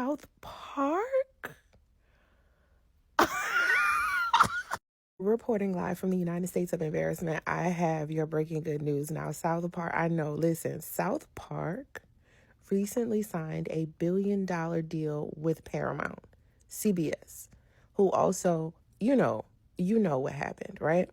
South Park? Reporting live from the United States of Embarrassment, I have your breaking good news now. South Park, I know, listen, South Park recently signed a $1 billion deal with Paramount, CBS, who also, you know what happened, right?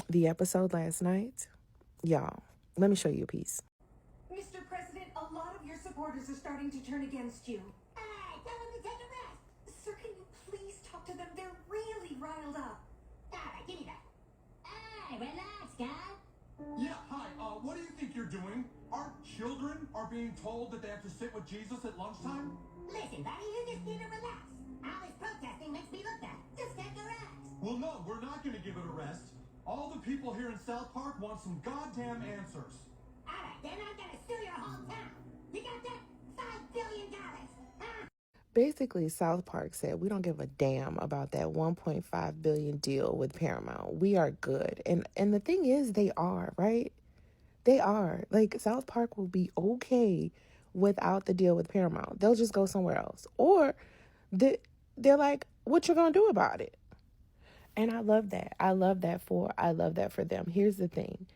The episode last night, y'all, let me show you a piece. Mr. President, a lot of your supporters are starting to turn against you. Hey, tell them to take a rest. Sir, can you please talk to them? They're really riled up. All right, give me that. Hey, relax, guy. Yeah, hi. What do you think you're doing? Our children are being told that they have to sit with Jesus at lunchtime? Listen, buddy, you just need to relax. All this protesting makes me look bad. Just take a rest. Well, no, we're not going to give it a rest. All the people here in South Park want some goddamn answers. All right, then I'm gonna sue your hometown. You got that? $5 billion. Huh? Basically, South Park said, we don't give a damn about that $1.5 billion deal with Paramount. We are good. And the thing is, they are, right? They are. Like, South Park will be okay without the deal with Paramount. They'll just go somewhere else. Or they're like, what you gonna do about it? And I love that. I love that for them. Here's the thing.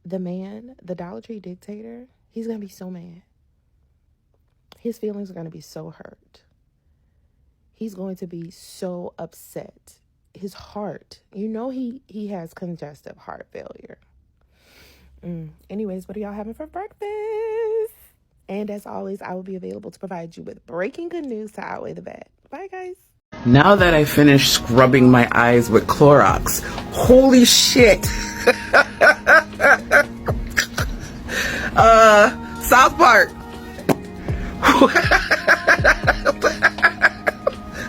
The man, the Dollar Tree dictator, he's going to be so mad. His feelings are going to be so hurt. He's going to be so upset. His heart, he has congestive heart failure. Anyways, what are y'all having for breakfast? And as always, I will be available to provide you with breaking good news to outweigh the bad. Bye, guys. Now that I finished scrubbing my eyes with Clorox, holy shit. South Park.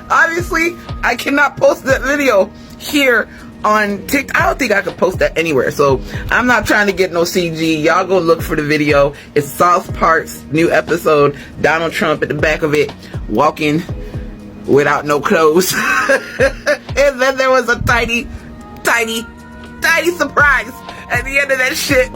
Obviously, I cannot post that video here on TikTok. I don't think I could post that anywhere. So I'm not trying to get no CG. Y'all go look for the video. It's South Park's new episode. Donald Trump at the back of it, walking without no clothes. And then there was a tiny surprise at the end of that shit.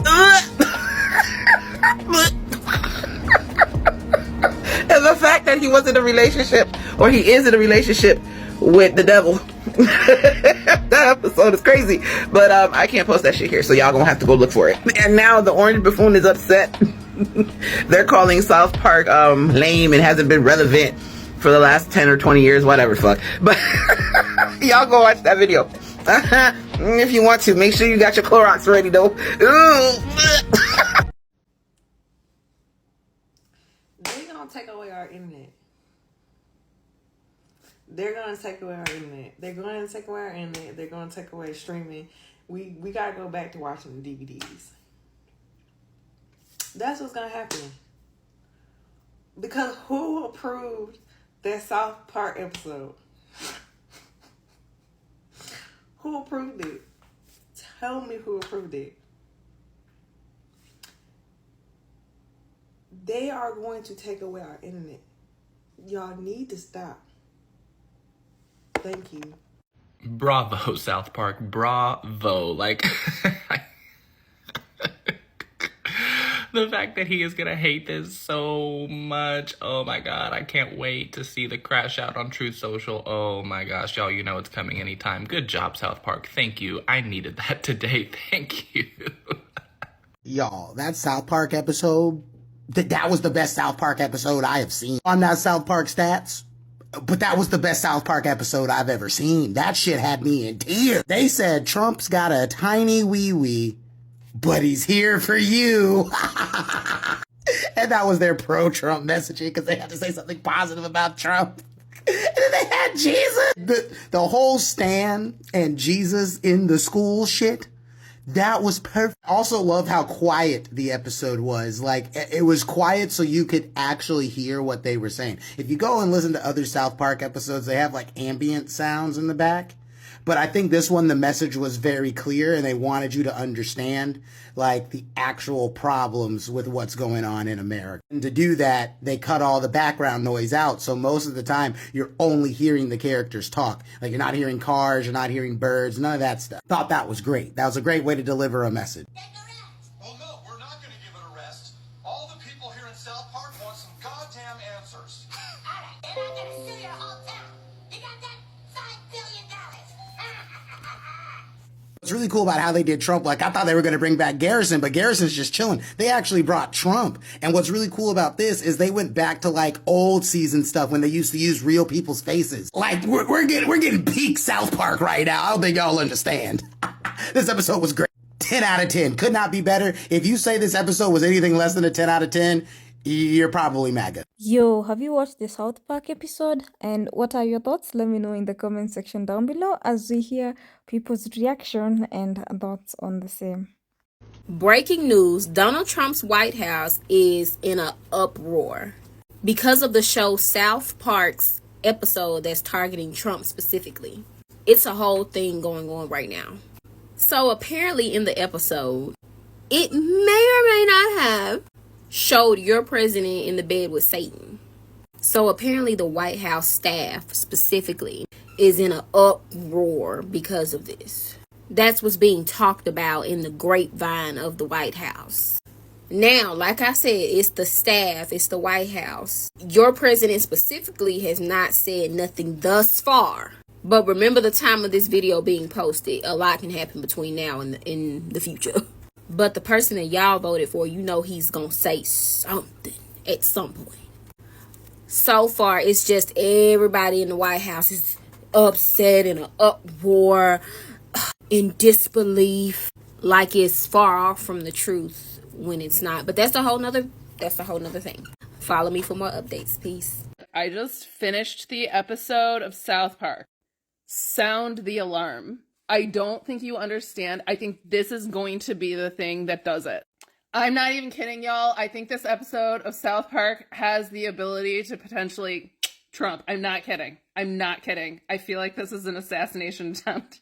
And the fact that he was in a relationship, or he is in a relationship with the devil. That episode is crazy. But I can't post that shit here, so y'all gonna have to go look for it. And now the orange buffoon is upset. They're calling South Park lame and hasn't been relevant for the last 10 or 20 years, whatever, fuck. But y'all go watch that video. If you want to, make sure you got your Clorox ready, though. They're gonna take away our internet. They're gonna take away our internet. They're gonna take away our internet. They're gonna take away streaming. We gotta go back to watching the DVDs. That's what's gonna happen. Because who approved that South Park episode? Who approved it? Tell me who approved it. They are going to take away our internet. Y'all need to stop. Thank you. Bravo, South Park. Bravo. Like, the fact that he is gonna hate this so much. Oh my god, I can't wait to see the crash out on Truth Social. Oh my gosh, y'all, you know it's coming anytime. Good job, South Park. Thank you. I needed that today. Thank you. Y'all, that South Park episode, that was the best South Park episode I have seen. I'm not South Park stats, but that was the best South Park episode I've ever seen. That shit had me in tears. They said Trump's got a tiny wee-wee, but he's here for you. And that was their pro-Trump messaging because they had to say something positive about Trump. And then they had Jesus. The whole Stan and Jesus in the school shit, that was perfect. I also love how quiet the episode was. Like, it was quiet so you could actually hear what they were saying. If you go and listen to other South Park episodes, they have like ambient sounds in the back. But I think this one, the message was very clear and they wanted you to understand like the actual problems with what's going on in America. And to do that, they cut all the background noise out. So most of the time you're only hearing the characters talk. Like you're not hearing cars, you're not hearing birds, none of that stuff. Thought that was great. That was a great way to deliver a message. Well, no, we're not going to give it a rest. All the people here in South Park want some goddamn answers. Alright, then I'm gonna sue your whole town. You got that? $5 billion. What's really cool about how they did Trump, like I thought they were going to bring back Garrison, but Garrison's just chilling. They actually brought Trump. And what's really cool about this is they went back to like old season stuff when they used to use real people's faces. Like we're getting peak South Park right now. I don't think y'all understand. This episode was great. 10 out of 10. Could not be better. If you say this episode was anything less than a 10 out of 10, you're probably MAGA. Yo, have you watched the South Park episode? And what are your thoughts? Let me know in the comment section down below as we hear people's reaction and thoughts on the same. Breaking news, Donald Trump's White House is in an uproar because of the show South Park's episode that's targeting Trump specifically. It's a whole thing going on right now. So apparently in the episode, it may or may not have showed your president in the bed with Satan. So apparently the White House staff specifically is in an uproar because of this. That's what's being talked about in the grapevine of the White House. Now, like I said, it's the staff, it's the White House. Your president specifically has not said nothing thus far. But remember the time of this video being posted. A lot can happen between now and in the future. But the person that y'all voted for, you know he's going to say something at some point. So far, it's just everybody in the White House is upset in an uproar, in disbelief, like it's far off from the truth when it's not. But that's a whole nother thing. Follow me for more updates. Peace. I just finished the episode of South Park. Sound the alarm. I don't think you understand. I think this is going to be the thing that does it. I'm not even kidding, y'all. I think this episode of South Park has the ability to potentially Trump. I'm not kidding. I feel like this is an assassination attempt.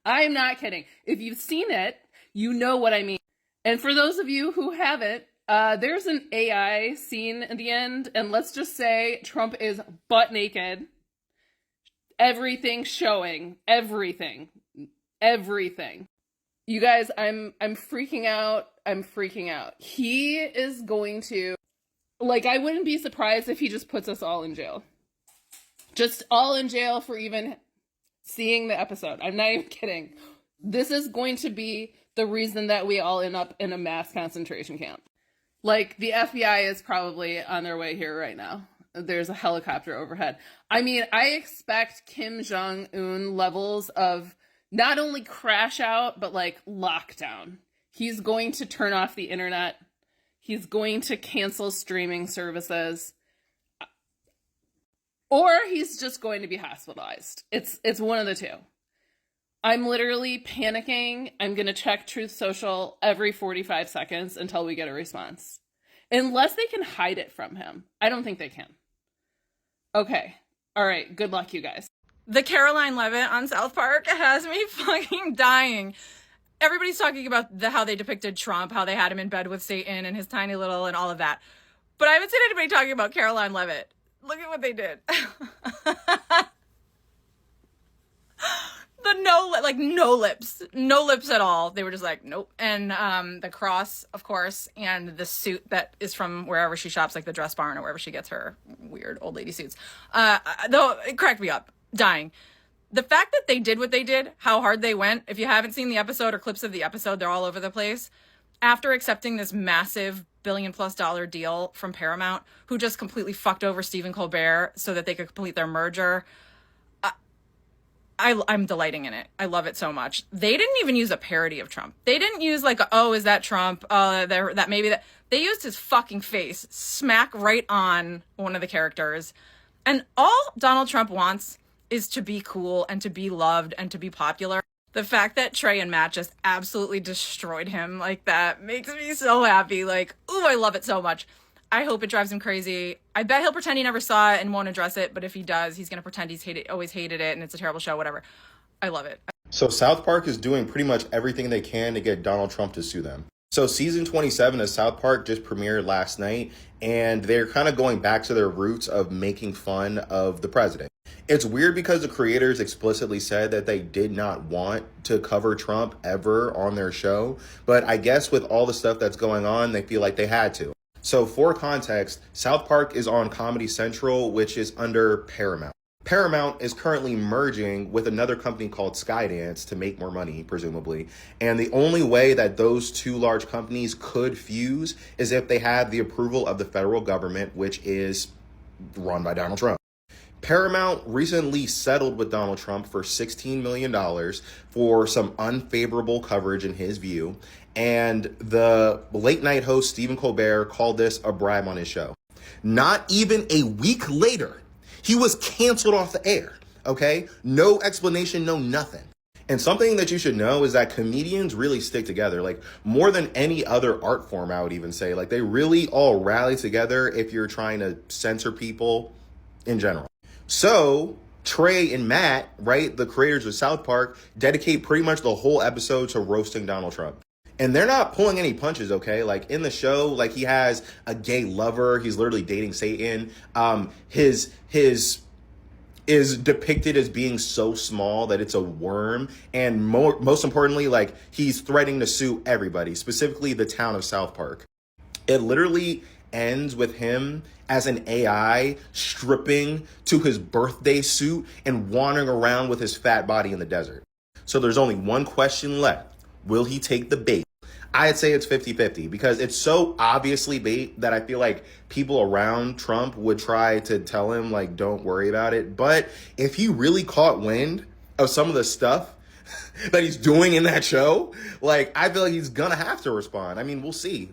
I'm not kidding. If you've seen it, you know what I mean. And for those of you who haven't, there's an AI scene at the end, and let's just say Trump is butt naked. Everything showing. Everything. You guys, I'm freaking out. He is going to, like, I wouldn't be surprised if he just puts us all in jail. Just all in jail for even seeing the episode. I'm not even kidding. This is going to be the reason that we all end up in a mass concentration camp. Like, the FBI is probably on their way here right now. There's a helicopter overhead. I mean, I expect Kim Jong-un levels of not only crash out, but like lockdown. He's going to turn off the internet. He's going to cancel streaming services. Or he's just going to be hospitalized. It's one of the two. I'm literally panicking. I'm going to check Truth Social every 45 seconds until we get a response. Unless they can hide it from him. I don't think they can. Okay. All right. Good luck, you guys. The Caroline Levitt on South Park has me fucking dying. Everybody's talking about how they depicted Trump, how they had him in bed with Satan and his tiny little and all of that. But I haven't seen anybody talking about Caroline Levitt. Look at what they did. No lips at all. They were just like, nope. And the cross, of course, and the suit that is from wherever she shops, like the Dress Barn or wherever she gets her weird old lady suits. Though it cracked me up, dying. The fact that they did what they did, how hard they went. If you haven't seen the episode or clips of the episode, they're all over the place. After accepting this massive $1 billion+ deal from Paramount, who just completely fucked over Stephen Colbert so that they could complete their merger. I'm delighting in it. I love it so much. They didn't even use a parody of Trump. They didn't use like, oh, is that Trump? That maybe that. They used his fucking face smack right on one of the characters. And all Donald Trump wants is to be cool and to be loved and to be popular. The fact that Trey and Matt just absolutely destroyed him like that makes me so happy. Like, ooh, I love it so much. I hope it drives him crazy. I bet he'll pretend he never saw it and won't address it. But if he does, he's going to pretend he's always hated it and it's a terrible show, whatever. I love it. So South Park is doing pretty much everything they can to get Donald Trump to sue them. So season 27 of South Park just premiered last night, and they're kind of going back to their roots of making fun of the president. It's weird because the creators explicitly said that they did not want to cover Trump ever on their show. But I guess with all the stuff that's going on, they feel like they had to. So for context, South Park is on Comedy Central, which is under Paramount. Paramount is currently merging with another company called Skydance to make more money, presumably. And the only way that those two large companies could fuse is if they had the approval of the federal government, which is run by Donald Trump. Paramount recently settled with Donald Trump for $16 million for some unfavorable coverage in his view. And the late night host Stephen Colbert called this a bribe on his show. Not even a week later, he was canceled off the air, okay? No explanation, no nothing. And something that you should know is that comedians really stick together, like more than any other art form, I would even say. Like they really all rally together if you're trying to censor people in general. So Trey and Matt, right, the creators of South Park, dedicate pretty much the whole episode to roasting Donald Trump. And they're not pulling any punches, okay? Like in the show, like he has a gay lover. He's literally dating Satan. His is depicted as being so small that it's a worm. And most importantly, like he's threatening to sue everybody, specifically the town of South Park. It literally ends with him as an AI stripping to his birthday suit and wandering around with his fat body in the desert. So there's only one question left. Will he take the bait? I'd say it's 50-50 because it's so obviously bait that I feel like people around Trump would try to tell him, like, don't worry about it. But if he really caught wind of some of the stuff that he's doing in that show, like, I feel like he's gonna have to respond. I mean, we'll see.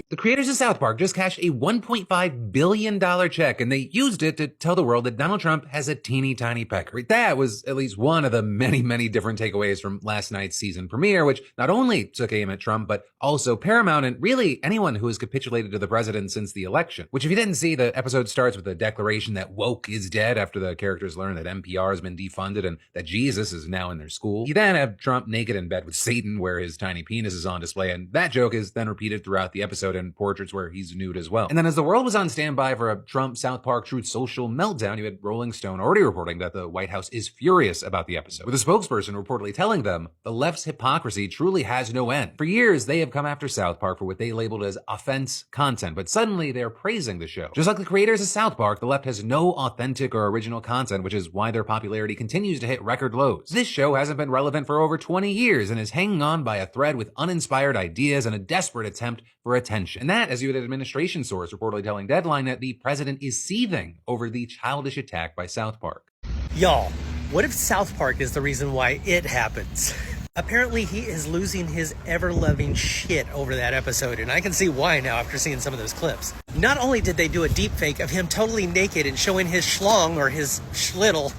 The creators of South Park just cashed a $1.5 billion check, and they used it to tell the world that Donald Trump has a teeny tiny pecker. That was at least one of the many, many different takeaways from last night's season premiere, which not only took aim at Trump, but also Paramount and really anyone who has capitulated to the president since the election. Which, if you didn't see, the episode starts with a declaration that woke is dead after the characters learn that NPR has been defunded and that Jesus is now in their school. You then have Trump naked in bed with Satan, where his tiny penis is on display, and that joke is then repeated throughout the episode in portraits where he's nude as well. And then as the world was on standby for a Trump South Park Truth Social meltdown, you had Rolling Stone already reporting that the White House is furious about the episode, with a spokesperson reportedly telling them the left's hypocrisy truly has no end. For years, they have come after South Park for what they labeled as offense content, but suddenly they're praising the show. Just like the creators of South Park, the left has no authentic or original content, which is why their popularity continues to hit record lows. This show hasn't been relevant for over 20 years and is hanging on by a thread with uninspired ideas and a desperate attempt for attention. And that, as you had an administration source reportedly telling Deadline that the president is seething over the childish attack by South Park. Y'all, what if South Park is the reason why it happens? Apparently he is losing his ever-loving shit over that episode, and I can see why now after seeing some of those clips. Not only did they do a deepfake of him totally naked and showing his schlong or his schlittle,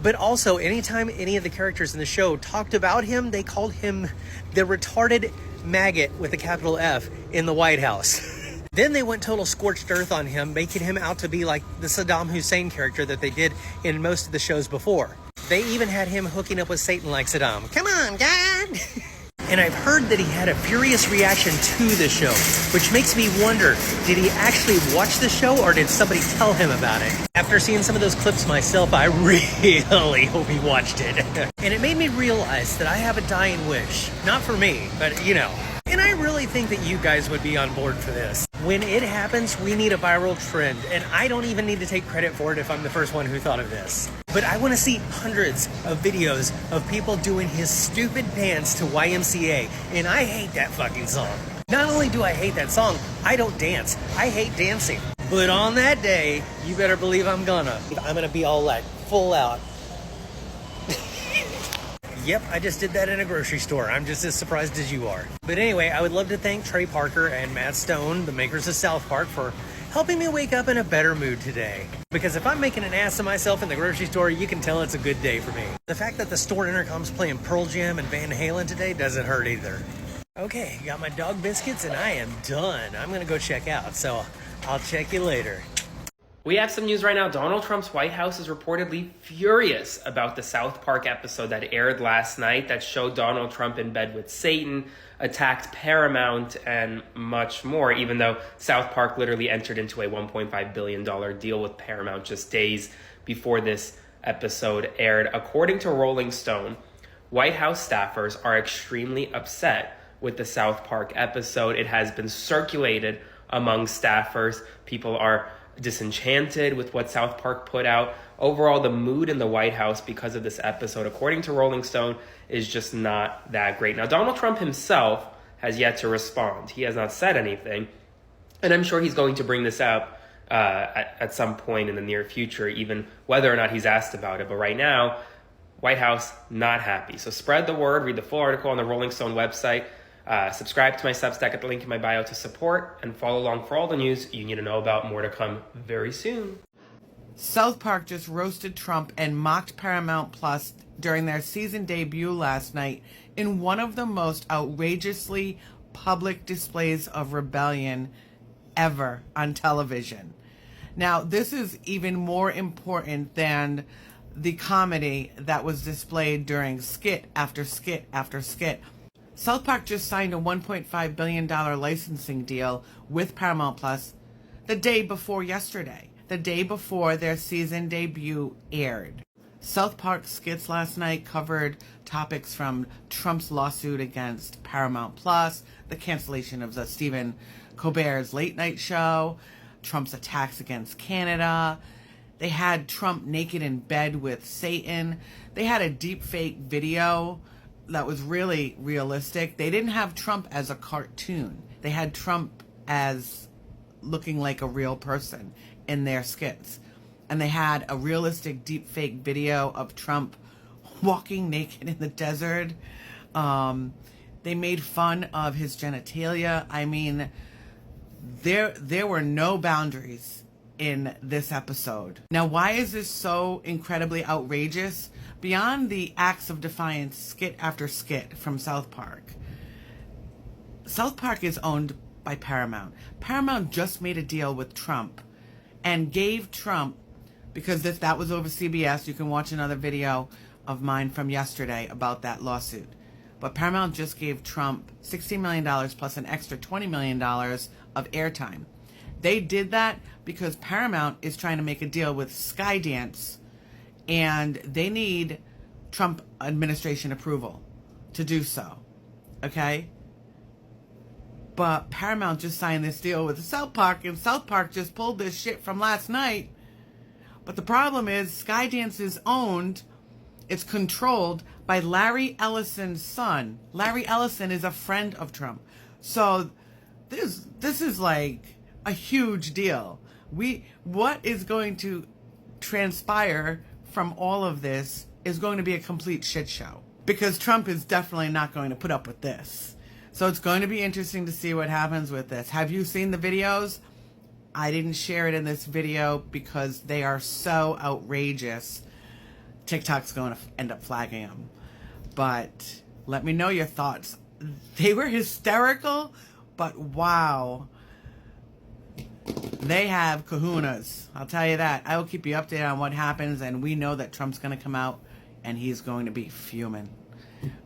but also anytime any of the characters in the show talked about him, they called him the retarded maggot with a capital F in the White House. Then they went total scorched earth on him, making him out to be like the Saddam Hussein character that they did in most of the shows before. They even had him hooking up with Satan like Saddam. Come on, God! And I've heard that he had a furious reaction to the show, which makes me wonder, did he actually watch the show or did somebody tell him about it? After seeing some of those clips myself, I really hope he watched it. And it made me realize that I have a dying wish. Not for me, but you know. And I really think that you guys would be on board for this. When it happens, we need a viral trend, and I don't even need to take credit for it if I'm the first one who thought of this. But I want to see hundreds of videos of people doing his stupid dance to YMCA, and I hate that fucking song. Not only do I hate that song, I don't dance. I hate dancing. But on that day, you better believe I'm gonna be all like full out. Yep, I just did that in a grocery store. I'm just as surprised as you are. But anyway, I would love to thank Trey Parker and Matt Stone, the makers of South Park, for helping me wake up in a better mood today. Because if I'm making an ass of myself in the grocery store, you can tell it's a good day for me. The fact that the store intercom's playing Pearl Jam and Van Halen today doesn't hurt either. Okay, got my dog biscuits and I am done. I'm gonna go check out, so I'll check you later. We have some news right now. Donald Trump's White House is reportedly furious about the South Park episode that aired last night that showed Donald Trump in bed with Satan, attacked Paramount, and much more, even though South Park literally entered into a $1.5 billion deal with Paramount just days before this episode aired. According to Rolling Stone, White House staffers are extremely upset with the South Park episode. It has been circulated among staffers. People are disenchanted with what South Park put out. Overall, the mood in the White House because of this episode, according to Rolling Stone, is just not that great. Now, Donald Trump himself has yet to respond. He has not said anything, and I'm sure he's going to bring this up at some point in the near future, even whether or not he's asked about it. But right now, White House not happy. So spread the word, read the full article on the Rolling Stone website, subscribe to my Substack at the link in my bio to support, and follow along for all the news you need to know about. More to come very soon. South Park just roasted Trump and mocked Paramount Plus during their season debut last night in one of the most outrageously public displays of rebellion ever on television. Now, this is even more important than the comedy that was displayed during skit after skit after skit. South Park just signed a $1.5 billion licensing deal with Paramount Plus the day before yesterday, the day before their season debut aired. South Park skits last night covered topics from Trump's lawsuit against Paramount Plus, the cancellation of the Stephen Colbert's late night show, Trump's attacks against Canada. They had Trump naked in bed with Satan. They had a deep fake video that was really realistic. They didn't have Trump as a cartoon. They had Trump as looking like a real person in their skits. And they had a realistic deep fake video of Trump walking naked in the desert. They made fun of his genitalia. I mean, there were no boundaries in this episode. Now, why is this so incredibly outrageous? Beyond the acts of defiance, skit after skit from South Park. South Park is owned by Paramount. Paramount just made a deal with Trump and gave Trump, because that was over CBS, you can watch another video of mine from yesterday about that lawsuit. But Paramount just gave Trump $60 million plus an extra $20 million of airtime. They did that because Paramount is trying to make a deal with Skydance, and they need Trump administration approval to do so. Okay? But Paramount just signed this deal with South Park, and South Park just pulled this shit from last night. But the problem is Skydance is owned, it's controlled by Larry Ellison's son. Larry Ellison is a friend of Trump. So this is like a huge deal. What is going to transpire from all of this is going to be a complete shit show, because Trump is definitely not going to put up with this. So it's going to be interesting to see what happens with this. Have you seen the videos? I didn't share it in this video because they are so outrageous. TikTok's going to end up flagging them. But let me know your thoughts. They were hysterical, but wow. They have kahunas. I'll tell you that. I will keep you updated on what happens, and we know that Trump's going to come out and he's going to be fuming.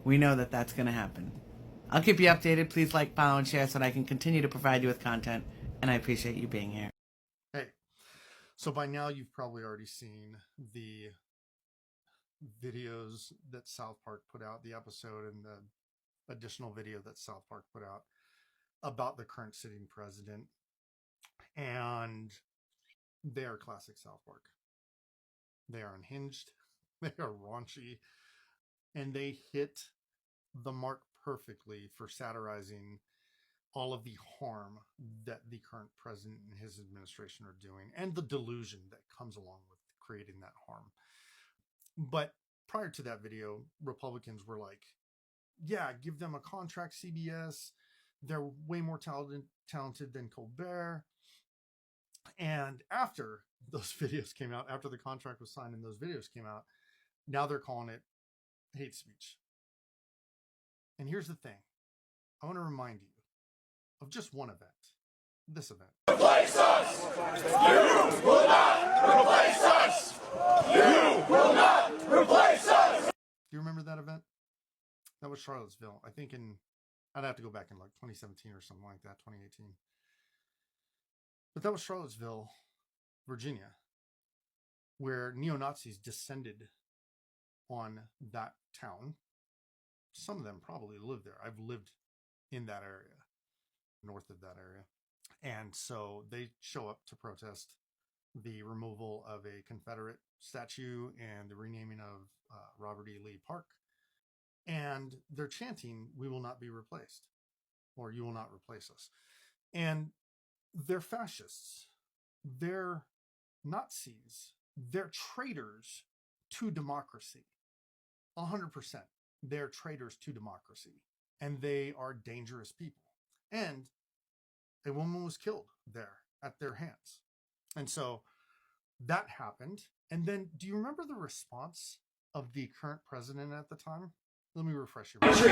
We know that that's going to happen. I'll keep you updated. Please like, follow, and share so that I can continue to provide you with content, and I appreciate you being here. Hey, so by now you've probably already seen the videos that South Park put out, the episode and the additional video that South Park put out about the current sitting president. And they are classic South Park. They are unhinged, they are raunchy, and they hit the mark perfectly for satirizing all of the harm that the current president and his administration are doing, and the delusion that comes along with creating that harm. But prior to that video, Republicans were like, yeah, give them a contract, CBS. They're way more talented than Colbert. And after those videos came out, after the contract was signed and those videos came out, now they're calling it hate speech. And here's the thing. I want to remind you of just one event. This event. Replace us! You will not replace us! You will not replace us! Do you remember that event? That was Charlottesville. I think I'd have to go back in like 2017 or something like that, 2018. But that was Charlottesville, Virginia, where neo-Nazis descended on that town. Some of them probably lived there. I've lived in that area, north of that area. And so they show up to protest the removal of a Confederate statue and the renaming of Robert E. Lee Park. And they're chanting, "We will not be replaced," or "You will not replace us." And they're fascists. They're Nazis. They're traitors to democracy. 100%. They're traitors to democracy. And they are dangerous people. And a woman was killed there at their hands. And so that happened. And then do you remember the response of the current president at the time? Let me refresh your memory.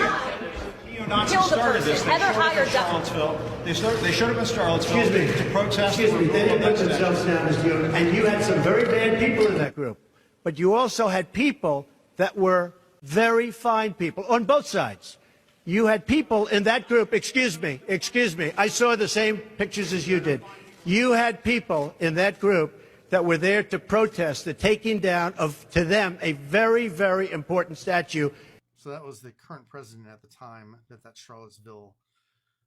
Neo-Nazis started this. They showed up in Charlottesville to protest. Excuse me, they didn't put themselves down as neo, and you had some very bad people in that group. But you also had people that were very fine people on both sides. You had people in that group, excuse me, I saw the same pictures as you did. You had people in that group that were there to protest the taking down of, to them, a very, very important statue. So that was the current president at the time that Charlottesville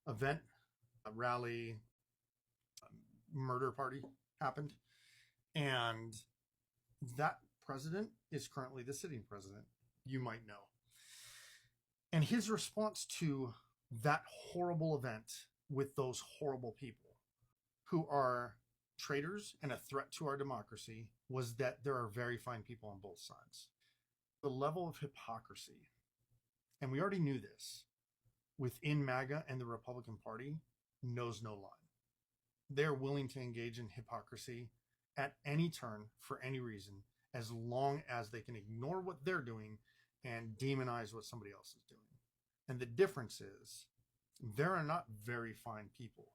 event, rally, murder party happened. And that president is currently the sitting president, you might know. And his response to that horrible event with those horrible people who are traitors and a threat to our democracy was that there are very fine people on both sides. The level of hypocrisy, and we already knew this, within MAGA and the Republican Party knows no line. They're willing to engage in hypocrisy at any turn for any reason, as long as they can ignore what they're doing and demonize what somebody else is doing. And the difference is there are not very fine people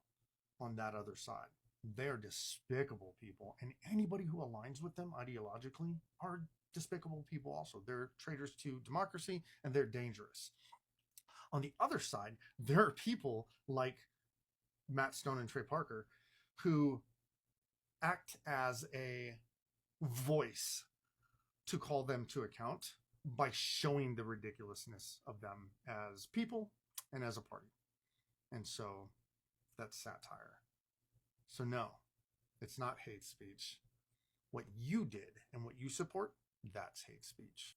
on that other side. They are despicable people, and anybody who aligns with them ideologically are despicable people also. They're traitors to democracy, and they're dangerous. On the other side, there are people like Matt Stone and Trey Parker who act as a voice to call them to account by showing the ridiculousness of them as people and as a party. And so that's satire. So no, it's not hate speech. What you did and what you support, that's hate speech.